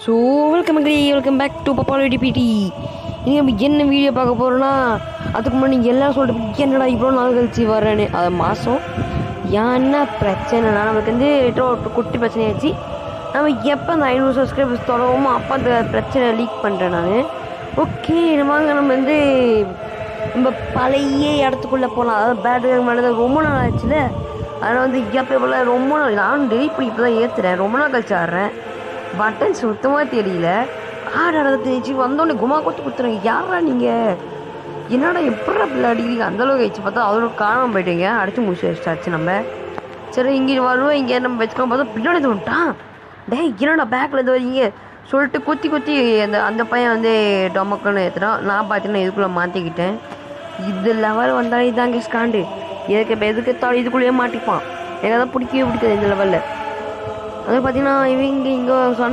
So welcome back to பப்பாலி பிடி. இனி நம்ம என்ன வீடியோ பார்க்க போகிறோன்னா, அதுக்கு முன்னாடி நீங்கள் எல்லாம் சொல்லிட்டு என்னடா இவ்வளோ நாள் கழிச்சு வரேன்னு. அது மாதம் என்ன பிரச்சனைனா, நமக்கு வந்து ஒரு குட்டி பிரச்சனையாச்சு. நம்ம எப்போ அந்த 500 சப்ஸ்கிரைபர்ஸ் தொடங்குமோ அப்போ அந்த பிரச்சனை லீக் பண்ணுறேன் நான். ஓகே, வாங்க நம்ம வந்து நம்ம பழைய இடத்துக்குள்ளே போகலாம். அதாவது பேட்டுக்கு மேலே ரொம்ப நாள் ஆச்சுல, அதனால் வந்து எப்போ போல் ரொம்ப நாள் நானும் டெலிட் பண்ணி இப்போ தான் ஏற்றுறேன். ரொம்ப நாள் கழிச்சு ஆடுறேன். பட்டன் சுத்தமாக தெரியல. ஆடாட தெரிஞ்சு வந்தோடனே குமா கொடுத்துருங்க. யாரா நீங்கள், என்னடா எப்படா பிள்ளை அடிக்கிறீங்க? அந்தளவுக்கு ஆயிடுச்சு. பார்த்தா அதோட காணாமல் போயிட்டீங்க. அடிச்சு முடிச்சு வச்சிட்டாச்சு நம்ம. சரி, இங்கே வருவோம். இங்கே நம்ம வச்சுக்கலாம். பார்த்தா பின்னாடி தோன்ட்டான். டே, என்னடா பேக்கில் இருந்து வரீங்க சொல்லிட்டு குத்தி அந்த பையன் வந்து டொமக்குன்னு ஏற்றுறான். நான் பார்த்தீங்கன்னா இதுக்குள்ளே மாற்றிக்கிட்டேன். இது லெவல் வந்தாலே இதாங்க ஸ்டாண்டு. எதுக்கு எத்தாலும் இதுக்குள்ளேயே மாட்டிப்பான். எனக்கு தான் பிடிக்கவே பிடிக்காது இந்த லெவலில். அது பார்த்தீங்கன்னா இவங்க இங்கே சொன்ன